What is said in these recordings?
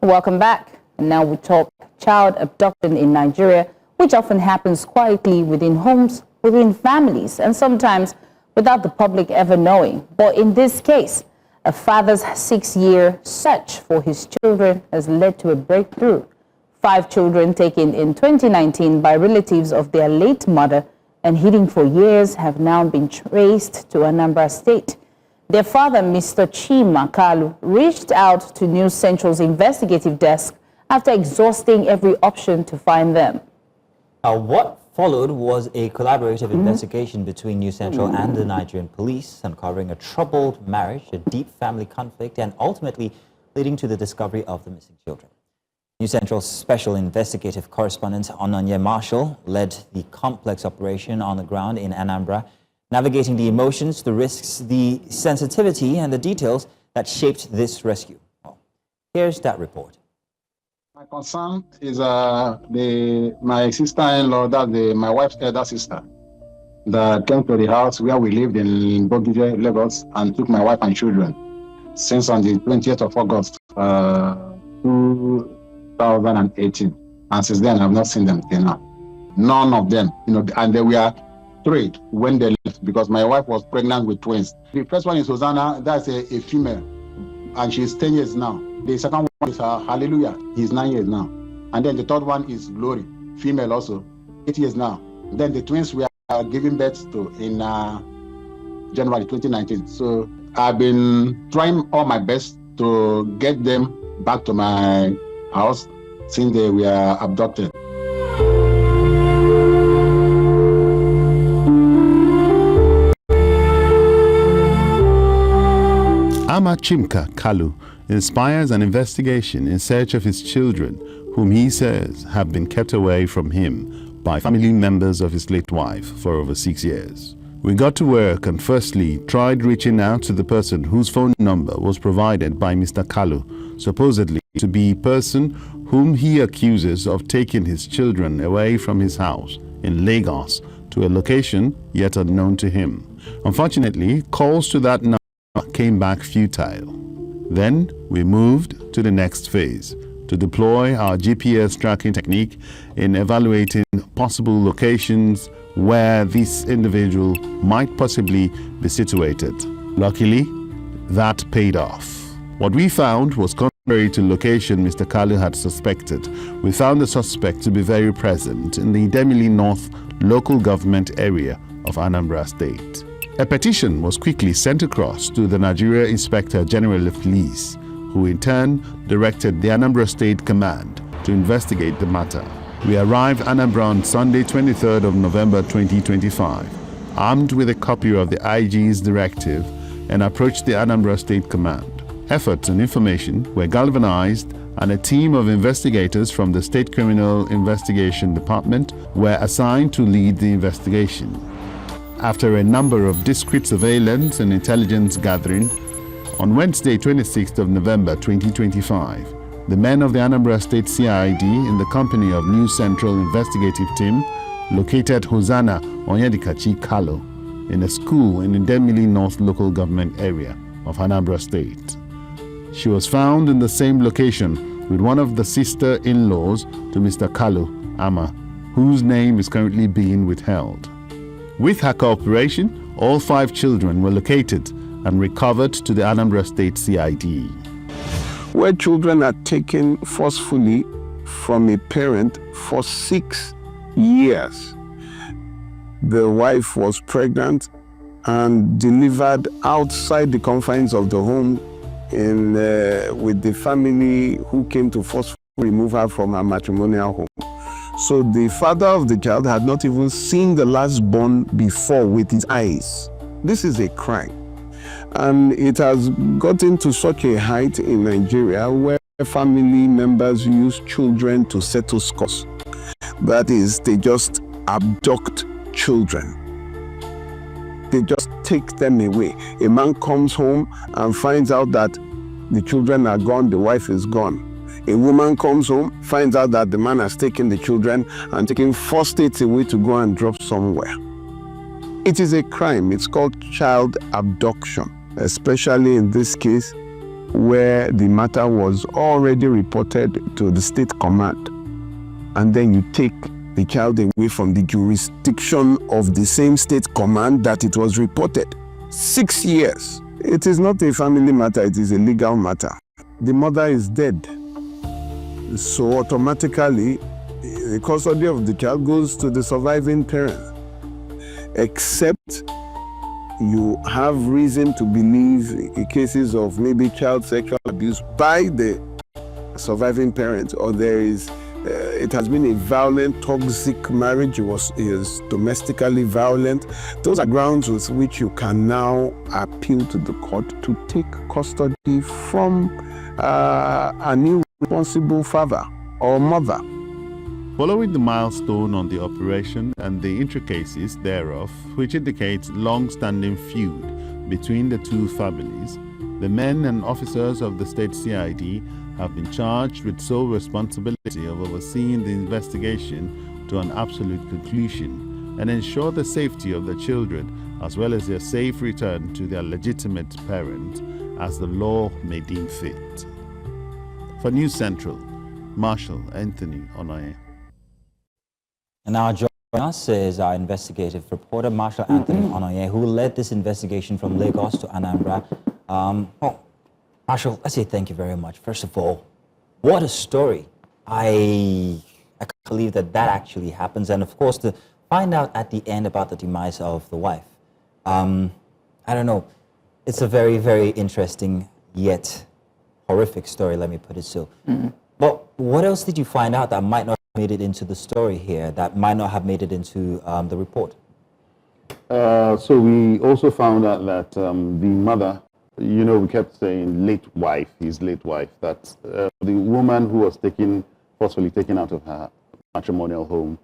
Welcome back. And now we talk child abduction in Nigeria, which often happens quietly within homes, within families, and sometimes without the public ever knowing. But in this case, a father's 6-year search for his children has led to a breakthrough. 5 children taken in 2019 by relatives of their late mother and hidden for years have now been traced to Anambra State. Their father, Mr. Chima Kalu, reached out to News Central's investigative desk after exhausting every option to find them. What followed was a collaborative investigation between News Central and the Nigerian police, uncovering a troubled marriage, a deep family conflict, and ultimately leading to the discovery of the missing children. News Central's special investigative correspondent Ononye Marshall led the complex operation on the ground in Anambra, navigating the emotions, the risks, the sensitivity, and the details that shaped this rescue. Well, here's that report. My concern is my sister-in-law, my wife's elder sister, that came to the house where we lived in Bogije, Lagos, and took my wife and children since on the 20th of August, 2018. And since then, I've not seen them till now. None of them, and they were 3 when they left because my wife was pregnant with twins. The first one is Hosanna, that's a female, and she's 10 years now. The second one is Hallelujah, he's 9 years now. And then the third one is Glory, female also, 8 years now. Then the twins we are giving birth to in January 2019. So I've been trying all my best to get them back to my house since they were abducted. Chimka Kalu inspires an investigation in search of his children, whom he says have been kept away from him by family members of his late wife for over 6 years. We got to work and firstly tried reaching out to the person whose phone number was provided by Mr. Kalu, supposedly to be a person whom he accuses of taking his children away from his house in Lagos to a location yet unknown to him. Unfortunately, calls to that number came back futile. Then we moved to the next phase, to deploy our GPS tracking technique in evaluating possible locations where this individual might possibly be situated. Luckily, that paid off. What we found was contrary to location Mr. Kalu had suspected. We found the suspect to be very present in the Idemili North local government area of Anambra State. A petition was quickly sent across to the Nigeria Inspector General of Police, who in turn directed the Anambra State Command to investigate the matter. We arrived Anambra on Sunday, 23rd of November 2025, armed with a copy of the IG's directive, and approached the Anambra State Command. Efforts and information were galvanized, and a team of investigators from the State Criminal Investigation Department were assigned to lead the investigation. After a number of discreet surveillance and intelligence gathering, on Wednesday, 26th of November 2025, the men of the Anambra State CID in the company of News Central Investigative Team located Hosanna Onyedikachi Kalu in a school in the Idemili North local government area of Anambra State. She was found in the same location with one of the sister-in-laws to Mr. Kalu, Ama, whose name is currently being withheld. With her cooperation, all 5 children were located and recovered to the Anambra State CID. Where children are taken forcefully from a parent for 6 years. The wife was pregnant and delivered outside the confines of the home with the family who came to forcefully remove her from her matrimonial home. So the father of the child had not even seen the last born before with his eyes. This is a crime. And it has gotten to such a height in Nigeria where family members use children to settle scores. That is, they just abduct children. They just take them away. A man comes home and finds out that the children are gone, the wife is gone. A woman comes home, finds out that the man has taken the children and taken 4 states away to go and drop somewhere. It is a crime. It's called child abduction. Especially in this case, where the matter was already reported to the state command, and then you take the child away from the jurisdiction of the same state command that it was reported. 6 years. It is not a family matter, it is a legal matter. The mother is dead. So automatically, the custody of the child goes to the surviving parent, except you have reason to believe in cases of maybe child sexual abuse by the surviving parent, or there is it has been a violent, toxic marriage, is domestically violent. Those are grounds with which you can now appeal to the court to take custody from a new responsible father or mother. Following the milestone on the operation and the intricacies thereof, which indicates long-standing feud between the two families, the men and officers of the state CID have been charged with sole responsibility of overseeing the investigation to an absolute conclusion and ensure the safety of the children as well as their safe return to their legitimate parent as the law may deem fit. For News Central, Marshal Anthony Ononye. And now joining us is our investigative reporter, Marshal Anthony Ononye, who led this investigation from Lagos to Anambra. Marshal, let's say thank you very much. First of all, what a story. I can't believe that actually happens. And of course, to find out at the end about the demise of the wife. I don't know. It's a very, very interesting yet horrific story, let me put it so. But what else did you find out that might not have made it into the story here, that might not have made it into the report? So we also found out that the mother, you know, we kept saying his late wife, that the woman who was forcefully taken out of her matrimonial home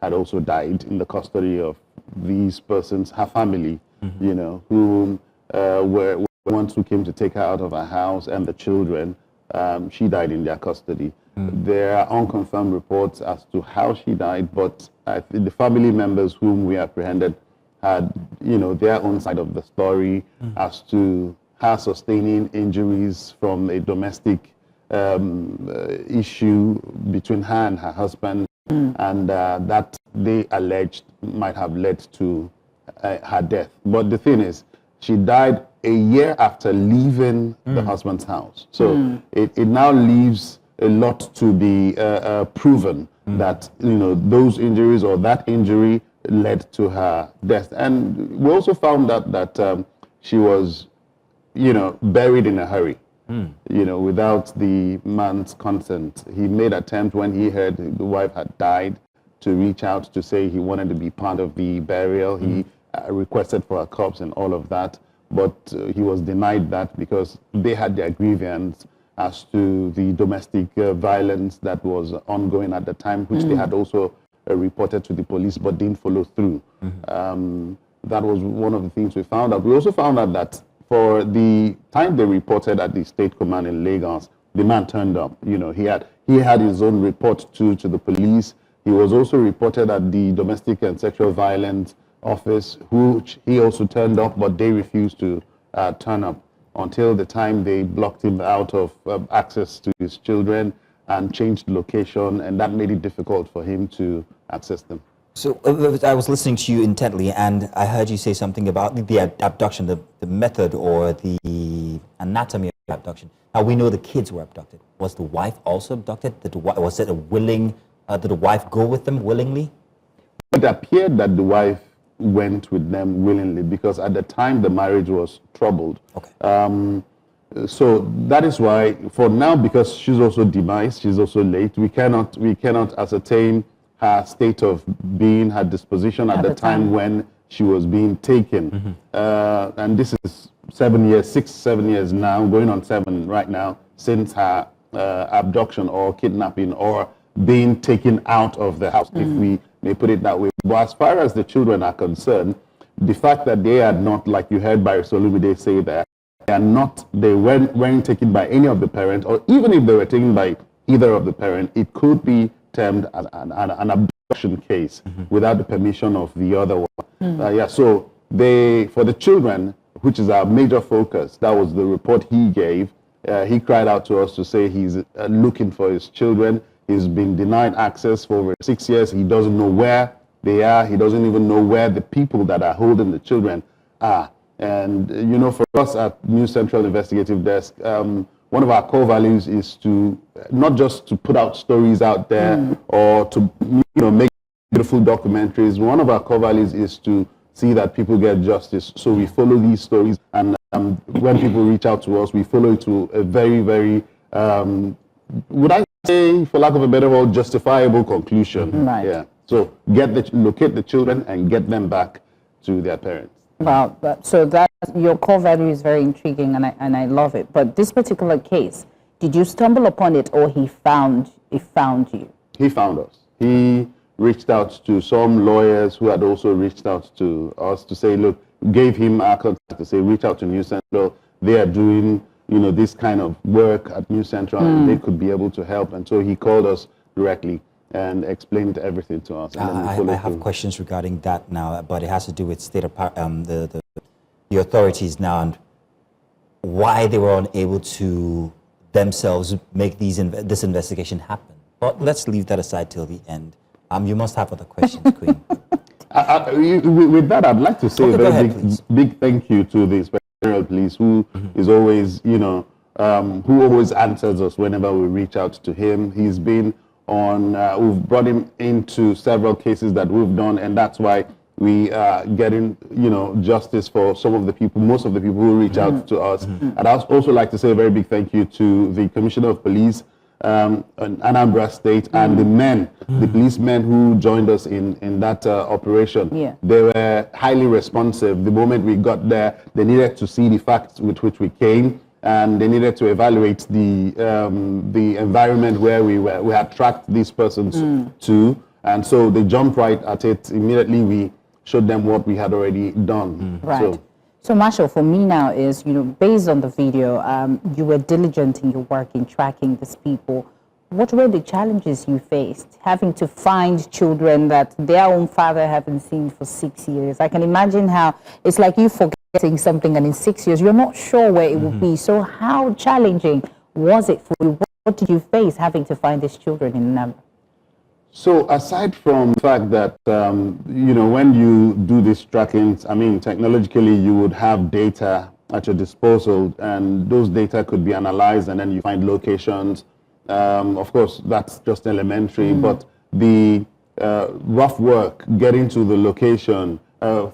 had also died in the custody of these persons, her family, you know, who were the ones who came to take her out of her house, and the children, she died in their custody. There are unconfirmed reports as to how she died, but the family members whom we apprehended had, you know, their own side of the story as to her sustaining injuries from a domestic issue between her and her husband, and that they alleged might have led to her death. But the thing is, she died a year after leaving the husband's house. So it now leaves a lot to be proven that, you know, those injuries or that injury led to her death. And we also found out that she was, you know, buried in a hurry, you know, without the man's consent. He made an attempt when he heard the wife had died to reach out to say he wanted to be part of the burial. He requested for a corpse and all of that, but he was denied that because they had their grievance as to the domestic violence that was ongoing at the time, which they had also reported to the police but didn't follow through. That was one of the things we found out. We also found out that for the time they reported at the state command in Lagos, the man turned up. You know, he had his own report to the police. He was also reported at the domestic and sexual violence office, which he also turned up, but they refused to turn up until the time they blocked him out of access to his children and changed location, and that made it difficult for him to access them. So I was listening to you intently, and I heard you say something about the abduction, the method or the anatomy of the abduction. Now, we know the kids were abducted. Was the wife also abducted? Was it a willing, did the wife go with them willingly? It appeared that the wife went with them willingly because at the time the marriage was troubled. Okay. So that is why, for now, because she's also demised, she's also late, we cannot ascertain her state of being, her disposition at the time when she was being taken. And this is 6, 7 years now, going on 7 right now, since her abduction or kidnapping or being taken out of the house, if we may put it that way. But as far as the children are concerned, the fact that they are not, like you heard by Solumide say that, they weren't taken by any of the parents, or even if they were taken by either of the parents, it could be termed as an abduction case without the permission of the other one. So for the children, which is our major focus, that was the report he gave, he cried out to us to say he's looking for his children. He's been denied access for over 6 years. He doesn't know where they are. He doesn't even know where the people that are holding the children are. And, you know, for us at New Central Investigative Desk, one of our core values is to not just to put out stories out there or to, you know, make beautiful documentaries. One of our core values is to see that people get justice. So we follow these stories, and when people reach out to us, we follow it to a very, very, would I say, for lack of a better word, justifiable conclusion. Right. Yeah. So locate the children and get them back to their parents. Wow. So that your core value is very intriguing, and I love it. But this particular case, did you stumble upon it, or he found you? He found us. He reached out to some lawyers who had also reached out to us to say, look, gave him our contact to say, reach out to New Central. They are doing, you know, this kind of work at New Central, and they could be able to help. And so he called us directly and explained everything to us. And I have questions regarding that now, but it has to do with state of the authorities now and why they were unable to themselves make this investigation happen. But let's leave that aside till the end. You must have other questions, Queen. With that, I'd like to say a very big thank you to the Inspector General of Police, who is always, you know, who always answers us whenever we reach out to him. He's been on, we've brought him into several cases that we've done, and that's why we are getting, you know, justice for some of the people, most of the people who reach out to us. And I'd also like to say a very big thank you to the Commissioner of Police, Anambra State, and the men, the policemen who joined us in that operation. They were highly responsive. The moment we got there, they needed to see the facts with which we came, and they needed to evaluate the environment where we had tracked these persons to, and so they jumped right at it. Immediately we showed them what we had already done. Right. So Marshall, for me now is, you know, based on the video, you were diligent in your work in tracking these people. What were the challenges you faced, having to find children that their own father haven't seen for 6 years? I can imagine how it's like you forgetting something, and in 6 years, you're not sure where it will be. So how challenging was it for you? What did you face having to find these children in Anambra? So aside from the fact that, you know, when you do these trackings, I mean, technologically, you would have data at your disposal, and those data could be analyzed, and then you find locations. Of course, that's just elementary, but the rough work, getting to the location,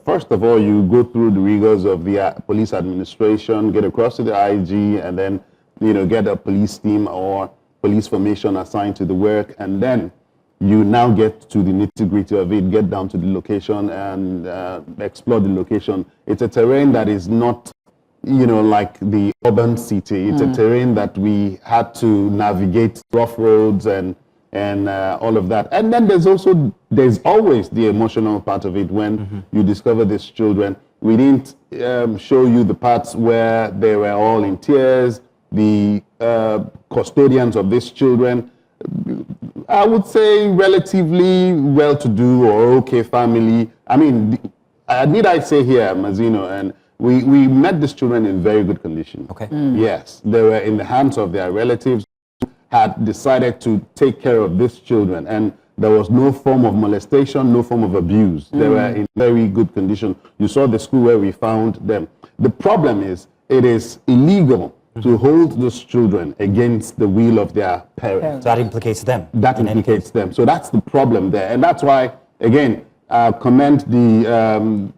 first of all, you go through the rigors of the police administration, get across to the IG, and then, you know, get a police team or police formation assigned to the work, and then you now get to the nitty-gritty of it, get down to the location and explore the location. It's a terrain that is not, you know, like the urban city. It's a terrain that we had to navigate rough roads and all of that. And then there's always the emotional part of it when you discover these children. We didn't show you the parts where they were all in tears, the custodians of these children. I would say relatively well-to-do or okay family. I mean, need I say here, Mazino, and we met these children in very good condition. Okay. Yes, they were in the hands of their relatives who had decided to take care of these children, and there was no form of molestation, no form of abuse. They were in very good condition. You saw the school where we found them. The problem is, it is illegal to hold those children against the will of their parents. So that implicates them. That implicates them. So that's the problem there. And that's why, again, I commend the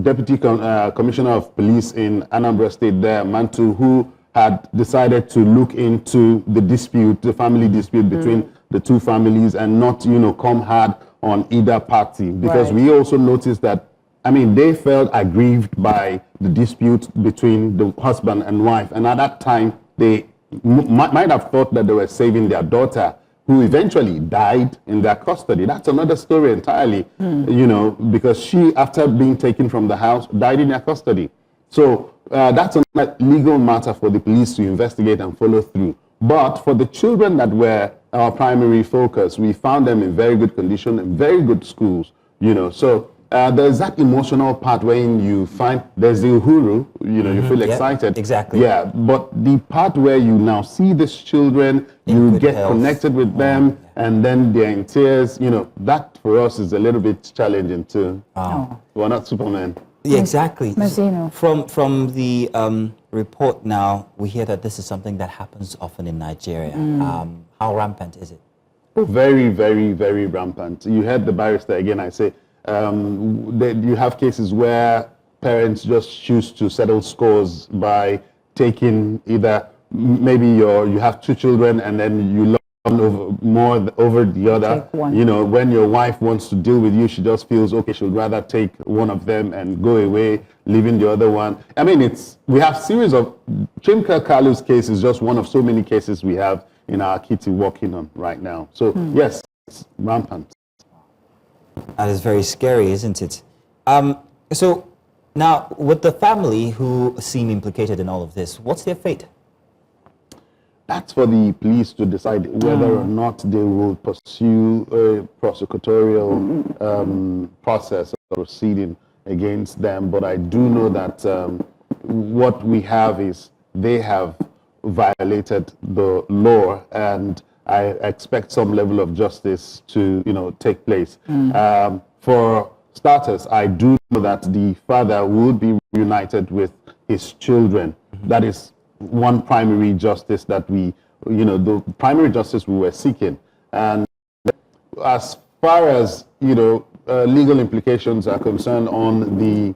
Deputy Commissioner of Police in Anambra State there, Mantu, who had decided to look into the dispute, the family dispute between the two families, and not, you know, come hard on either party. Because we also noticed that, I mean, they felt aggrieved by the dispute between the husband and wife. And at that time, they might have thought that they were saving their daughter, who eventually died in their custody. That's another story entirely, you know, because she, after being taken from the house, died in their custody. So that's a legal matter for the police to investigate and follow through. But for the children that were our primary focus, we found them in very good condition, in very good schools, you know. So there's that emotional part when you find there's the uhuru, you feel excited. Exactly. Yeah, but the part where you now see these children, you good get health. connected with them, and then they're in tears, that for us is a little bit challenging too. We're not Superman. Yeah, exactly. Mazzino. From the report now, we hear that this is something that happens often in Nigeria. How rampant is it? Very, very, very rampant. You heard the barrister again, I say, you have cases where parents just choose to settle scores by taking either, maybe you have two children and then you love one over the other. Take one. When your wife wants to deal with you, she just feels, okay, she'd rather take one of them and go away, leaving the other one. I mean, we have series of, Chimka Kalu's case is just one of so many cases we have in our kitty working on right now. So yes, it's rampant. That is very scary, isn't it? So now, with the family who seem implicated in all of this, what's their fate? That's for the police to decide whether or not they will pursue a prosecutorial process or proceeding against them. But I do know that what we have is they have violated the law, and I expect some level of justice to take place. For starters, I do know that the father would be reunited with his children. That is one primary justice that the primary justice we were seeking. And as far as legal implications are concerned on the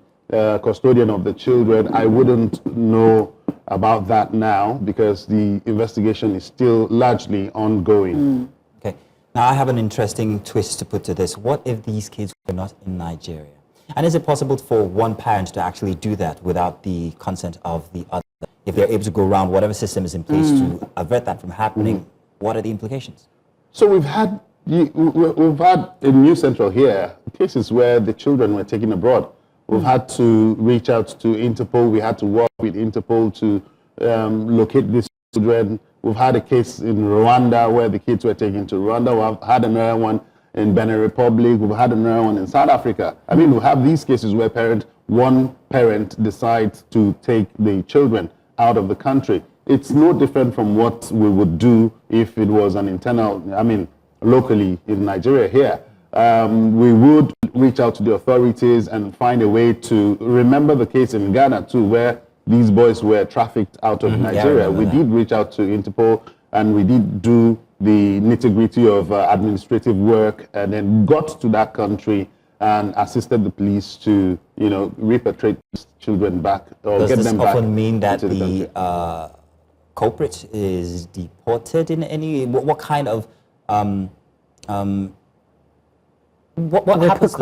custodian of the children, I wouldn't know about that now because the investigation is still largely ongoing. Okay. Now, I have an interesting twist to put to this. What if these kids were not in Nigeria? And is it possible for one parent to actually do that without the consent of the other? If they're able to go around whatever system is in place to avert that from happening, what are the implications? So we've had in New Central here cases where the children were taken abroad. We've had to reach out to Interpol. We had to work with Interpol to locate these children. We've had a case in Rwanda where the kids were taken to Rwanda. We've had another one in Benin Republic. We've had another one in South Africa. I mean, we have these cases where one parent decides to take the children out of the country. It's no different from what we would do if it was an locally in Nigeria here. We would reach out to the authorities and find a way to remember the case in Ghana too, where these boys were trafficked out of Nigeria. We did reach out to Interpol and we did do the nitty-gritty of administrative work and then got to that country and assisted the police to, repatriate children back or get them back. Does this often mean that the culprit is deported in any? What kind of what happens?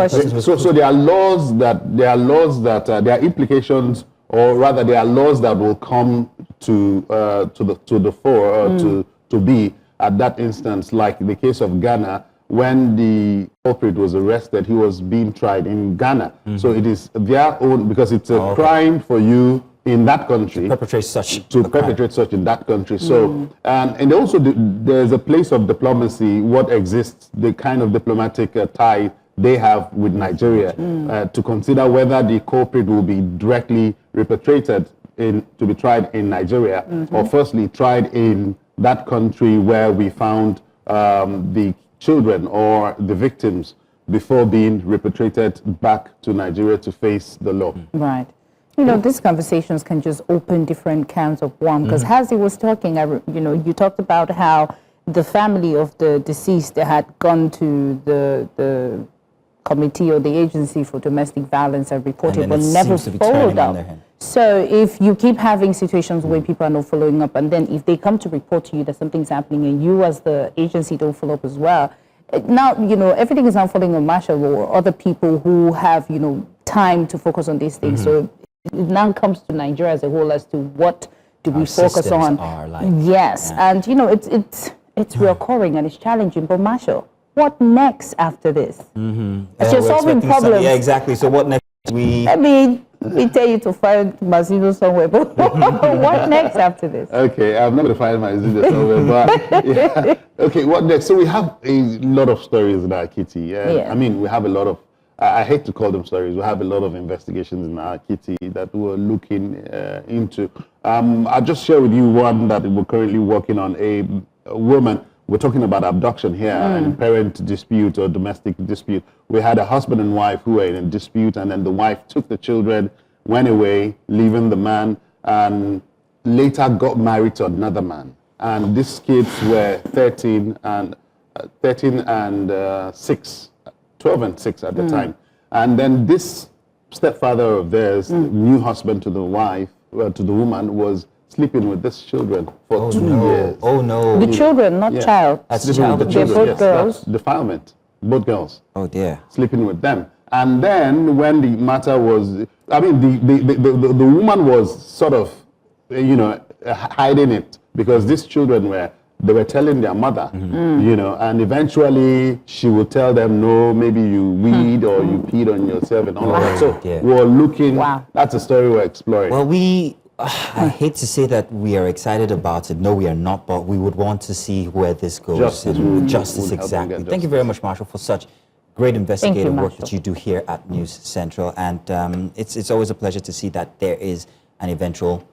So there are laws that there are implications, or rather there are laws that will come to the fore to be at that instance, like the case of Ghana. When the culprit was arrested, he was being tried in Ghana. So it is their own, because it's a crime for you in that country to perpetrate such in that country. So and also there's a place of diplomacy, what exists, the kind of diplomatic tie they have with Nigeria to consider whether the culprit will be directly repatriated to be tried in Nigeria, or firstly tried in that country where we found the children or the victims before being repatriated back to Nigeria to face the law. Right. These conversations can just open different cans of worms, because as he was talking, you talked about how the family of the deceased had gone to the committee or the agency for domestic violence and reported, but never followed up. So if you keep having situations where people are not following up, and then if they come to report to you that something's happening and you as the agency don't follow up as well, now, everything is not falling on Marshall or other people who have, time to focus on these things. So it now comes to Nigeria as a whole as to what do we focus on. Yes, and it's recurring and it's challenging. But Marshall, what next after this? As you're solving problems. Yeah, exactly. So what next? We tell you to find Mazzino somewhere, but what next after this? Okay, I'm not going to find Mazzino somewhere, but yeah. Okay, what next? So we have a lot of stories in our kitty. We have a lot of I hate to call them stories. We have a lot of investigations in our kitty that we're looking into. I'll just share with you one that we're currently working on. A woman, we're talking about abduction here and parent dispute or domestic dispute. We had a husband and wife who were in a dispute, and then the wife took the children, went away, leaving the man, and later got married to another man. And these kids were 13 and 6, 12 and 6 at the time. And then this stepfather of theirs, new husband to the wife, to the woman, was sleeping with these children for 2 years. Oh no. The children, not child. That's Sleeping child with the They're children, both girls. that's defilement. Both girls. Oh dear. Sleeping with them. And then when the matter was, I mean, the woman was sort of, hiding it because these children they were telling their mother, and eventually she would tell them, no, maybe you weed or you peed on yourself and all of that. So we're looking, that's a story we're exploring. Well, I hate to say that we are excited about it. No, we are not, but we would want to see where this goes. Justice, exactly. Thank you very much, Marshall, for such great investigative work that you do here at News Central. And it's always a pleasure to see that there is an eventual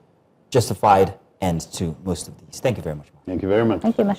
justified end to most of these. Thank you very much. Thank you very much. Thank you, Mash.